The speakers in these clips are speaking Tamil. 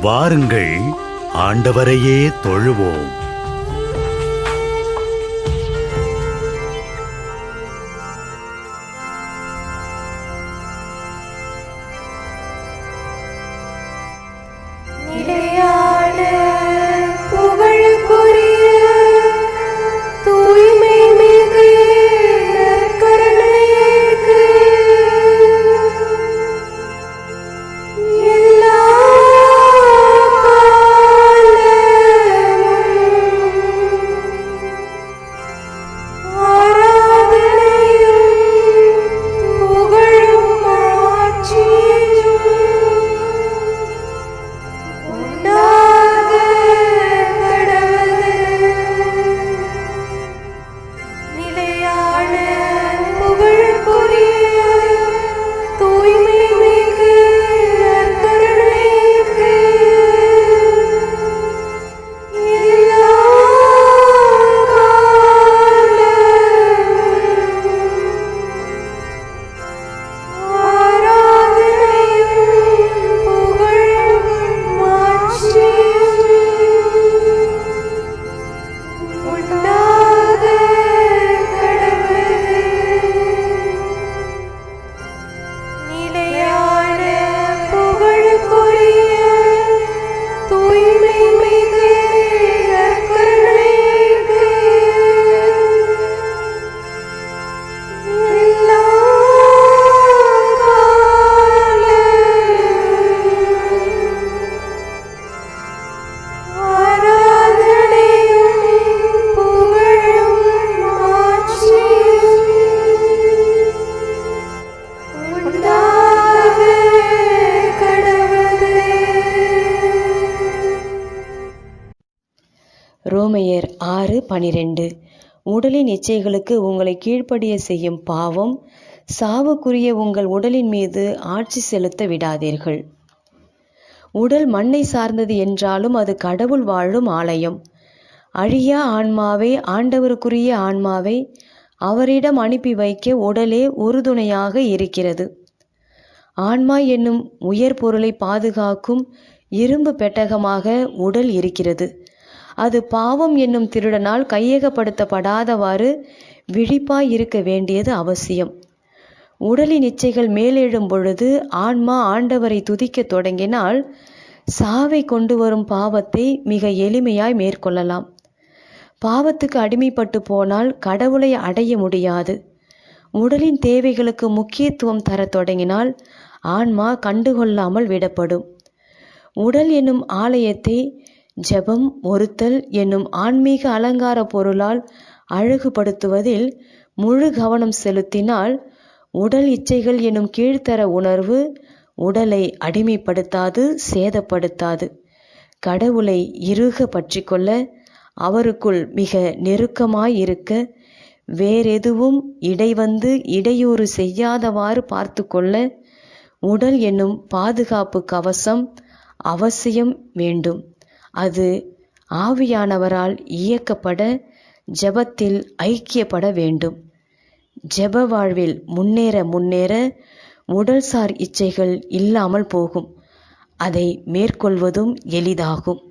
வாருங்கள், ஆண்டவரையே தொழுவோம். ரோமையர் 6:12. உடலின் இச்சைகளுக்கு உங்களை கீழ்ப்படிய செய்யும் பாவம் சாவுக்குரிய உங்கள் உடலின் மீது ஆட்சி செலுத்த விடாதீர்கள். உடல் மண்ணை சார்ந்தது என்றாலும் அது கடவுள் வாழும் ஆலயம். அழியா ஆன்மாவை, ஆண்டவருக்குரிய ஆன்மாவை அவரிடம் அனுப்பி வைக்க உடலே உறுதுணையாக இருக்கிறது. ஆன்மா என்னும் உயர் பொருளை பாதுகாக்கும் இரும்பு பெட்டகமாக உடல் இருக்கிறது. அது பாவம் என்னும் திருடனால் கையகப்படுத்தப்படாதவாறு விழிப்பாய் இருக்க வேண்டியது அவசியம். உடலின் இச்சைகள் மேலெழும் பொழுது ஆன்மா ஆண்டவரை துதிக்க தொடங்கினால் சாவை கொண்டு வரும் பாவத்தை மிக எளிமையாய் மேற்கொள்ளலாம். பாவத்துக்கு அடிமைப்பட்டு போனால் கடவுளை அடைய முடியாது. உடலின் தேவைகளுக்கு முக்கியத்துவம் தர தொடங்கினால் ஆன்மா கண்டுகொள்ளாமல் விடப்படும். உடல் என்னும் ஆலயத்தை ஜெபம், ஒருத்தல் என்னும் ஆன்மீக அலங்கார பொருளால் அழகுபடுத்துவதில் முழு கவனம் செலுத்தினால் உடல் இச்சைகள் என்னும் கீழ்த்தர உணர்வு உடலை அடிமைப்படுத்தாது, சேதப்படுத்தாது. கடவுளை இறுக பற்றி கொள்ள, அவருக்குள் மிக நெருக்கமாயிருக்க, வேறெதுவும் இடைவந்து இடையூறு செய்யாதவாறு பார்த்து கொள்ள உடல் என்னும் பாதுகாப்பு கவசம் அவசியம் வேண்டும். அது ஆவியானவரால் இயக்கப்பட, ஜெபத்தில் ஐக்கியப்பட வேண்டும். ஜெப வாழ்வில் முன்னேற உடல்சார் இச்சைகள் இல்லாமல் போகும். அதை மேற்கொள்வதும் எளிதாகும்.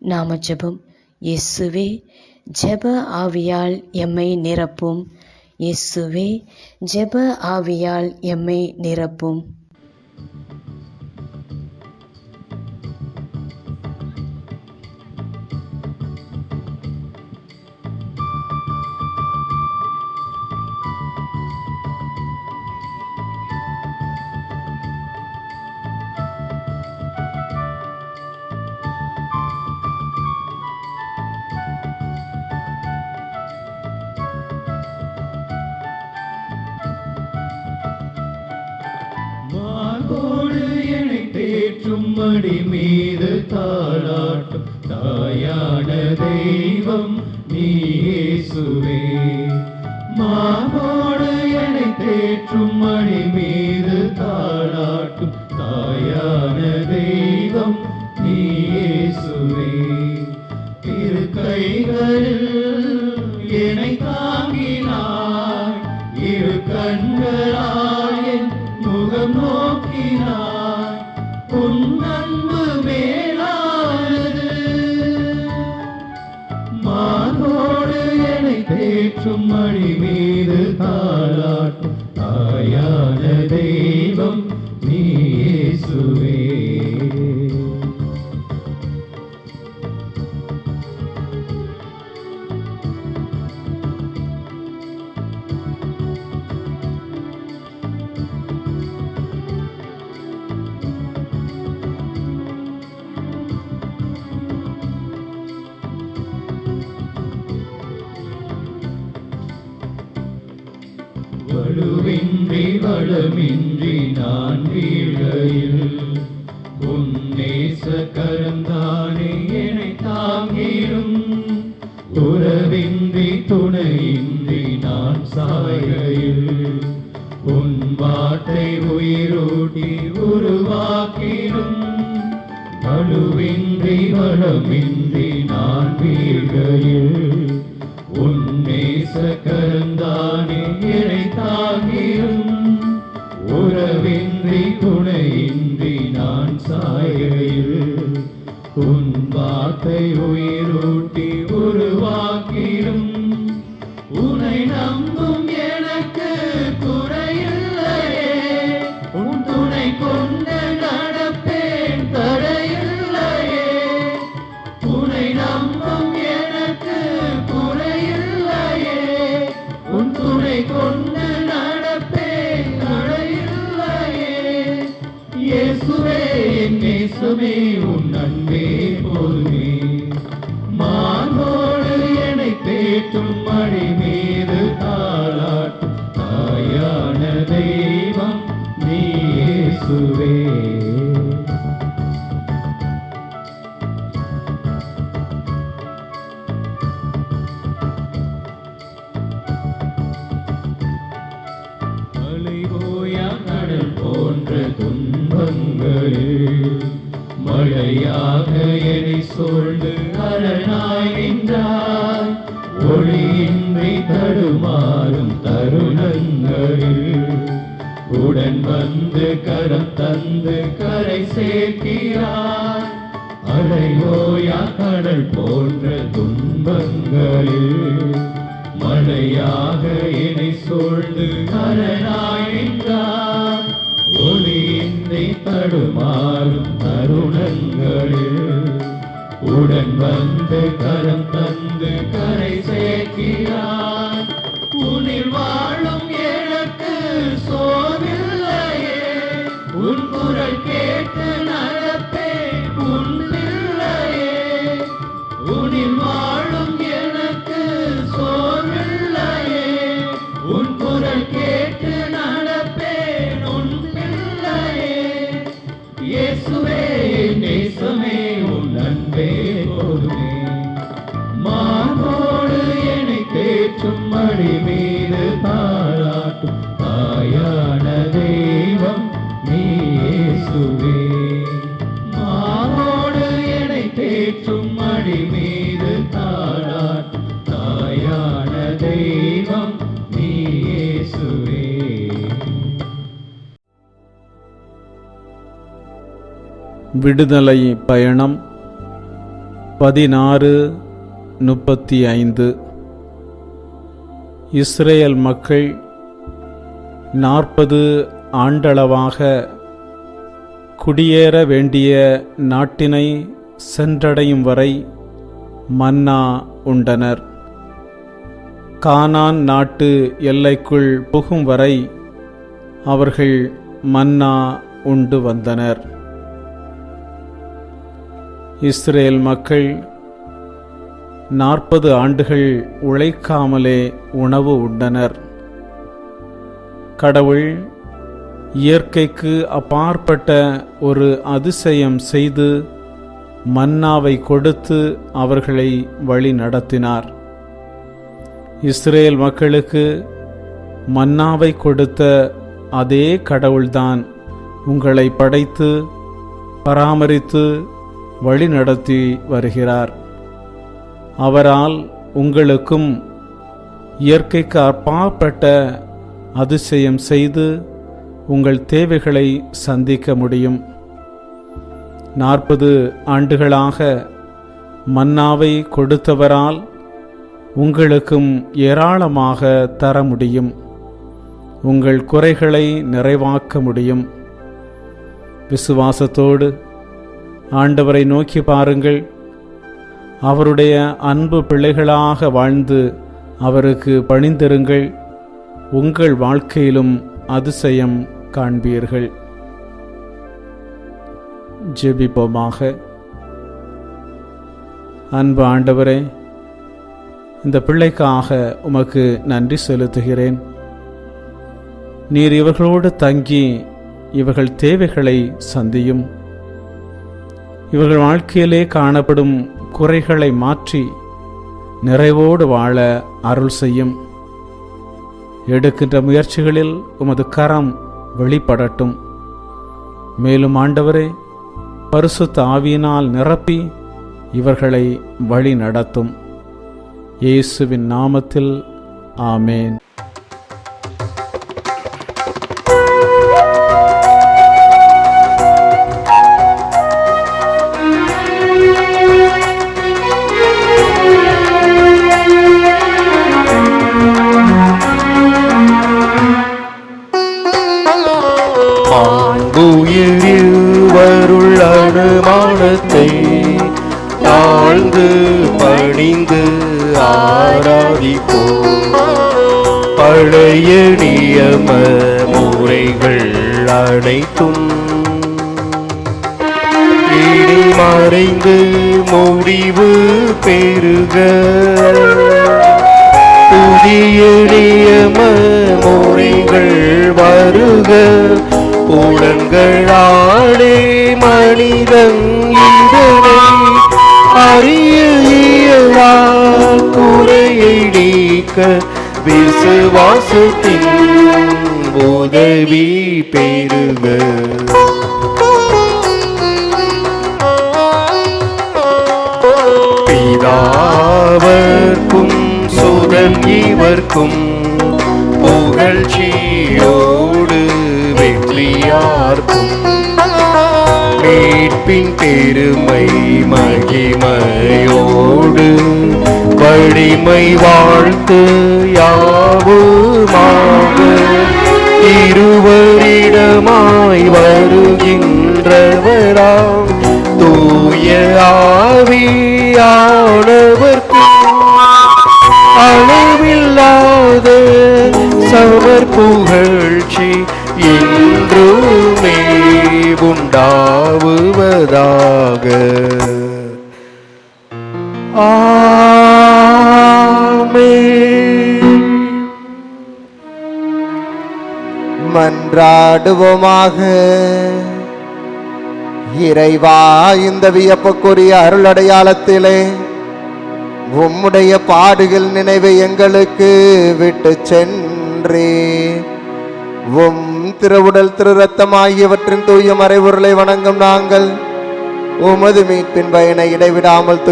நாம ஜெபம். இயேசுவே, ஜெப ஆவியால் எம்மை நிரப்பும். இயேசுவே, ஜெப ஆவியால் எம்மை நிரப்பும். மடி மீது தாளாட்டும் தாயான தெய்வம் நீ இயேசுவே. மாவோடு என்னை தேற்றும் மடி மீது தாளாட்டும் தாயான தெய்வம் நீ இயேசுவே. இரு கைகளில் என்னை தாங்கினாய், இரு கண்களால் என் முகம் நோக்கினாய். உன் அன்பு வலுவின்றி வளமின்றி நான் வீழ்கையில் உன் நேச கரந்தானே என்னை தாங்கிடும். உறவின்றி துணையின்றி நான் சாய்கையில் உன் வார்த்தை உயிரூட்டி உருவாக்கிடும். வலுவின்றி வளமின்றி நான் வீழ்கையில் உன் நேச கரந்தானே என்னை தாங்கிடும். உறவின்றி துணையின்றி நான் சாய்கையில் உன் வார்த்தை உயிரூட்டி உருவாக்கிடும். உன்னை நம்பும் எனக்கு குறையில்லையே, உன் துணை கொண்டு நடப்பேன் தடையில்லையே. உன்னை நம்பும் எனக்கு குறையில்லையே, உன் துணை கொண்டு நடப்பேன் தடையில்லையே. இயேசுவே என் நேசமே உன் அன்பே போதுமே. மானோடு என்னை தேற்றும் மழை மீது தாளாட்டும் தாயான தெய்வம் நீ இயேசுவே. மலைபோயா கடல் போன்ற துன்பங்களில் மழையாக என்னை சூழ்ந்து அரணாய் நின்றாய். ஒளியின்றி தடுமாறும் தருணங்களில் உடன் வந்து கரம் தந்து கரை சேர்க்கிறாய். அலையோயா கடல் போன்ற துன்பங்களில் மழையாக என்னை சூழ்ந்து அரணாய் நின்றாய். ஒளியின்றி தடுமாறும் தருணங்களில் உடன் வந்து கரம் தந்து கரை சேர்க்கிறார். உன்னில் வாழும் எனக்கு சோர்வில்லையே, உன் குரல் கேட்டு நடப்பேன் உன் பிள்ளையே. உன்னில் வாழும் எனக்கு சோர்வில்லையே, உன் குரல் கேட்டு நடப்பேன் உன் பிள்ளையே. இயேசுவே நேசமே உன் அன்பே போதுமே. மானோடு என்னை தேற்றும் மழை மீது தாளாட்டும் தாயான தெய்வம் நீ இயேசுவே. மானோடு என்னை தேற்றும் மழை மீது தாளாட்டும் தாயான தெய்வம் நீ இயேசுவே. விடுதலை பயணம் 16:35. இஸ்ரேல் மக்கள் 40 ஆண்டளவாக குடியேற வேண்டிய நாட்டினை சென்றடையும் வரை மன்னா உண்டனர். கானான் நாட்டு எல்லைக்குள் புகும் வரை அவர்கள் மன்னா உண்டு வந்தனர். இஸ்ரேல் மக்கள் 40 ஆண்டுகள் உழைக்காமலே உணவு உண்டனர். கடவுள் இயற்கைக்கு அப்பாற்பட்ட ஒரு அதிசயம் செய்து மன்னாவை கொடுத்து அவர்களை வழி நடத்தினார். இஸ்ரேல் மக்களுக்கு மன்னாவை கொடுத்த அதே கடவுள்தான் உங்களை படைத்து பராமரித்து வழி நடத்தி வருகிறார். அவரால் உங்களுக்கும் இயற்கைக்கு அப்பாற்பட்ட அதிசயம் செய்து உங்கள் தேவைகளை சந்திக்க முடியும். 40 ஆண்டுகளாக மன்னாவை கொடுத்தவரால் உங்களுக்கும் ஏராளமாக தர முடியும். உங்கள் குறைகளை நிறைவாக்க முடியும். விசுவாசத்தோடு ஆண்டவரை நோக்கி பாருங்கள். அவருடைய அன்பு பிள்ளைகளாக வாழ்ந்து அவருக்கு பணிந்திருங்கள். உங்கள் வாழ்க்கையிலும் அதிசயம் காண்பீர்கள். ஜெபிப்போமாக. அன்பு ஆண்டவரே, இந்த பிள்ளைக்காக உமக்கு நன்றி செலுத்துகிறேன். நீர் இவர்களோடு தங்கி இவர்கள் தேவைகளை சந்தியும். இவர்கள் வாழ்க்கையிலே காணப்படும் குறைகளை மாற்றி நிறைவோடு வாழ அருள் செய்யும். எடுக்கின்ற முயற்சிகளில் உமது கரம் வெளிப்படட்டும். மேலும் ஆண்டவரே, பரிசுத்த ஆவியினால் நிரப்பி இவர்களை வழி நடத்தும். இயேசுவின் நாமத்தில் ஆமேன். உயிருவருள் அனுமானத்தை தாழ்ந்து பணிந்து ஆராதிப்போம். பழைய நியம முறைகள் அனைத்தும் இனி மறைந்து முடிவு பெறுக. புதிய நியம முறைகள் வருக. புலன்களாலே மனிதன் இதனை அறிய இயலா. குறையை நீக்க விசுவாசத்தின் உதவி பெறுக. பிதாவர்க்கும் சுதன் இவர்க்கும் புகழ்ச்சியோடு வெற்றியார்க்கும் மீட்பின் பெருமை மகிமையோடு வலிமை வாழ்த்து யாவுமாக. இருவரிடமாய் வருகின்றவராம் தூய ஆவியானவர்க்கும் அளவில்லாத சமர் புகழ்ச்சி என்றுமே உண்டாவுவதாக. ஆமென். மன்றாடுவோமாக. இறைவா, இந்த வியப்புக்குரிய அருளடையாளத்திலே உம்முடைய பாடுகள் நினைவை எங்களுக்கு விட்டு சென்றே. உம் திருவுடல் திரு ரத்தம் ஆகியவற்றின் தூய மறைபொருளை வணங்கும் நாங்கள் உமது மீட்பின் பயனை இடைவிடாமல்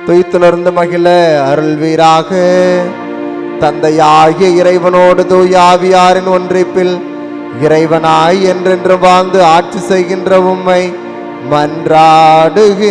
துய்த்துணர்ந்து மகிழ அருள்வீராக. தந்தையாகிய இறைவனோடு தூய ஆவியாரின் ஒன்றிப்பில் இறைவனாய் என்றென்று வாழ்ந்து ஆட்சி செய்கின்ற உம்மை மன்றாடுகின்றோம்.